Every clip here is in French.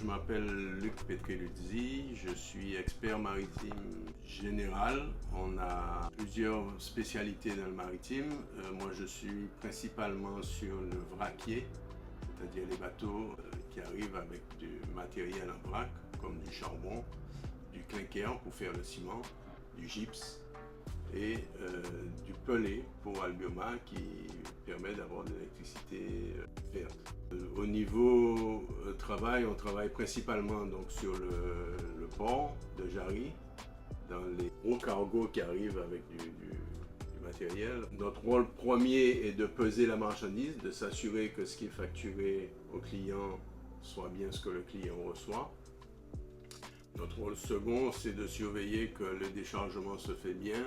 je m'appelle Luc Petreluzzi, je suis expert maritime général. On a plusieurs spécialités dans le maritime. Moi, je suis principalement sur le vraquier, c'est-à-dire les bateaux qui arrivent avec du matériel en vrac, comme du charbon, du clinker pour faire le ciment, du gypse et du pellet pour Albioma qui permet d'avoir de l'électricité verte. Au niveau travail, on travaille principalement donc, sur le port de Jarry, dans les gros cargos qui arrivent avec du matériel. Notre rôle premier est de peser la marchandise, de s'assurer que ce qui est facturé au client soit bien ce que le client reçoit. Notre rôle second, c'est de surveiller que le déchargement se fait bien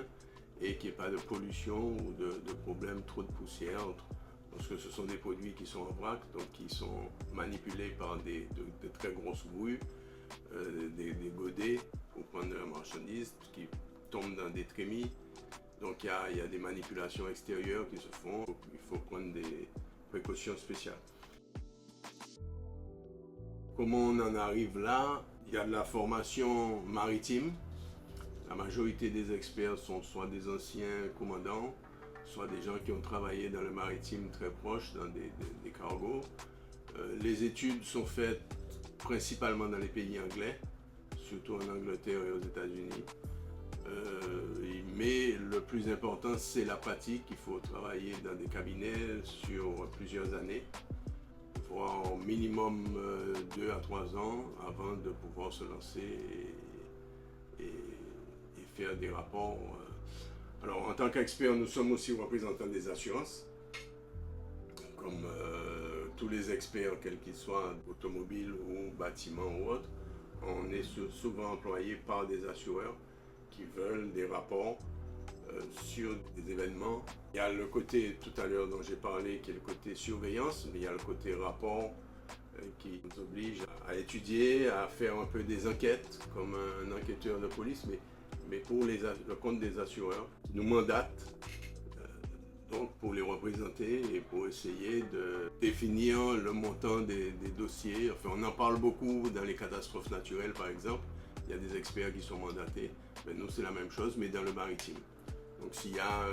et qu'il n'y ait pas de pollution ou de problème, trop de poussière, parce que ce sont des produits qui sont en vrac, donc qui sont manipulés par de très grosses grues, des godets pour prendre de la marchandise qui tombent dans des trémies. Donc il y a des manipulations extérieures qui se font, il faut prendre des précautions spéciales. Comment on en arrive là? Il y a de la formation maritime. La majorité des experts sont soit des anciens commandants, soit des gens qui ont travaillé dans le maritime très proche, dans des cargos. Les études sont faites principalement dans les pays anglais, surtout en Angleterre et aux États-Unis. Mais le plus important, c'est la pratique. Il faut travailler dans des cabinets sur plusieurs années, voire au minimum 2 à 3 ans avant de pouvoir se lancer et faire des rapports. Alors, en tant qu'expert, nous sommes aussi représentants des assurances, comme tous les experts, quels qu'ils soient, automobiles ou bâtiments ou autres. On est souvent employés par des assureurs qui veulent des rapports sur des événements. Il y a le côté, tout à l'heure dont j'ai parlé, qui est le côté surveillance, mais il y a le côté rapport qui nous oblige à étudier, à faire un peu des enquêtes, comme un enquêteur de police, mais pour le compte des assureurs, qui nous mandatent donc pour les représenter et pour essayer de définir le montant des dossiers. Enfin, on en parle beaucoup dans les catastrophes naturelles, par exemple. Il y a des experts qui sont mandatés. Mais nous, c'est la même chose, mais dans le maritime. Donc, s'il y a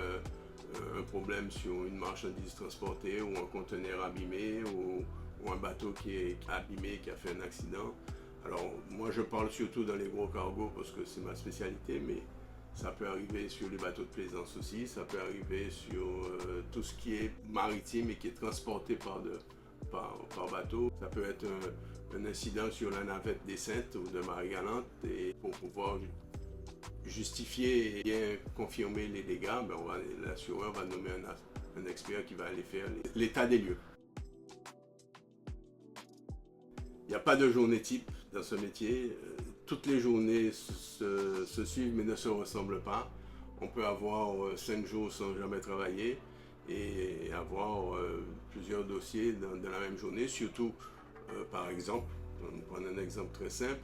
un problème sur une marchandise transportée ou un conteneur abîmé ou un bateau qui est abîmé, qui a fait un accident. Alors, moi, je parle surtout dans les gros cargos parce que c'est ma spécialité, mais ça peut arriver sur les bateaux de plaisance aussi, ça peut arriver sur tout ce qui est maritime et qui est transporté par bateau. Ça peut être un incident sur la navette des Saintes ou de Marie-Galante, et pour pouvoir justifier et bien confirmer les dégâts, l'assureur va nommer un expert qui va aller faire l'état des lieux. Il n'y a pas de journée type dans ce métier. Toutes les journées se suivent mais ne se ressemblent pas. On peut avoir 5 jours sans jamais travailler et avoir plusieurs dossiers dans la même journée. Surtout, par exemple, on va prendre un exemple très simple.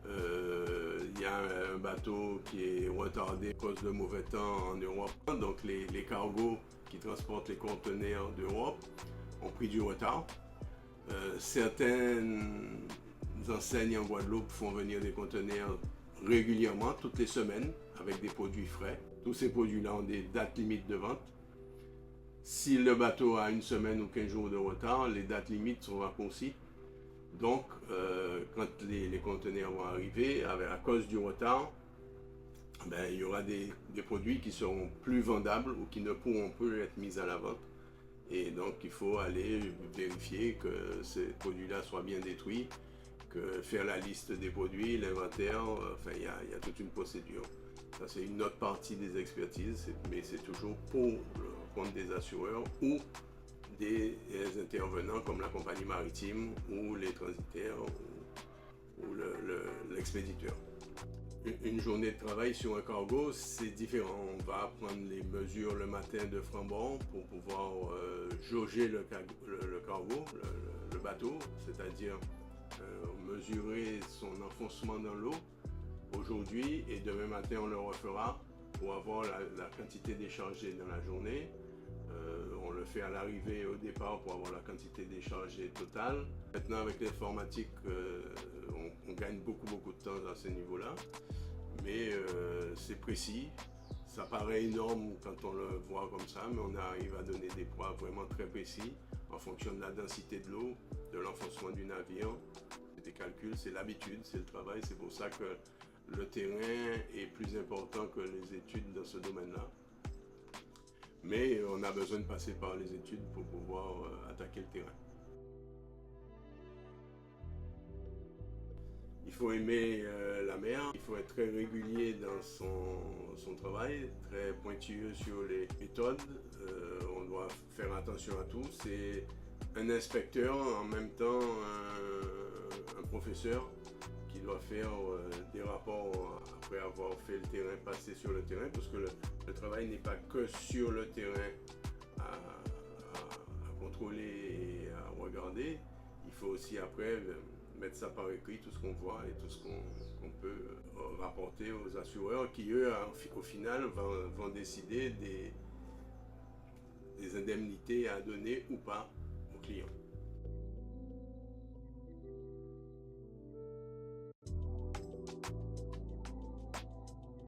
Il y a un bateau qui est retardé à cause de mauvais temps en Europe. Donc les cargos qui transportent les conteneurs d'Europe ont pris du retard. Certaines enseignes en Guadeloupe font venir des conteneurs régulièrement, toutes les semaines, avec des produits frais. Tous ces produits-là ont des dates limites de vente. Si le bateau a une semaine ou 15 jours de retard, les dates limites sont raccourcies. Donc, quand les conteneurs vont arriver, à cause du retard, il y aura des produits qui seront plus vendables ou qui ne pourront plus être mis à la vente. Et donc, il faut aller vérifier que ces produits-là soient bien détruits, que faire la liste des produits, l'inventaire, enfin, il y a toute une procédure. Ça, c'est une autre partie des expertises, mais c'est toujours pour le compte des assureurs ou des intervenants comme la compagnie maritime ou les transitaires ou l'expéditeur. Une journée de travail sur un cargo, c'est différent. On va prendre les mesures le matin de franc-bord pour pouvoir jauger le cargo, le bateau, c'est-à-dire mesurer son enfoncement dans l'eau aujourd'hui, et demain matin on le refera pour avoir la quantité déchargée dans la journée. On le le fait à l'arrivée et au départ pour avoir la quantité déchargée totale. Maintenant avec l'informatique, on gagne beaucoup de temps à ce niveau-là, mais c'est précis. Ça paraît énorme quand on le voit comme ça, mais on arrive à donner des poids vraiment très précis en fonction de la densité de l'eau, de l'enfoncement du navire. C'est des calculs, c'est l'habitude, c'est le travail. C'est pour ça que le terrain est plus important que les études dans ce domaine-là. Mais on a besoin de passer par les études pour pouvoir attaquer le terrain. Il faut aimer la mer, il faut être très régulier dans son travail, très pointilleux sur les méthodes. On doit faire attention à tout. C'est un inspecteur, en même temps un professeur qui doit faire des rapports après avoir fait le terrain, passer sur le terrain, parce que le travail n'est pas que sur le terrain à contrôler et à regarder. Il faut aussi après mettre ça par écrit, tout ce qu'on voit et tout ce qu'on peut rapporter aux assureurs qui, eux, au final, vont décider des indemnités à donner ou pas aux clients.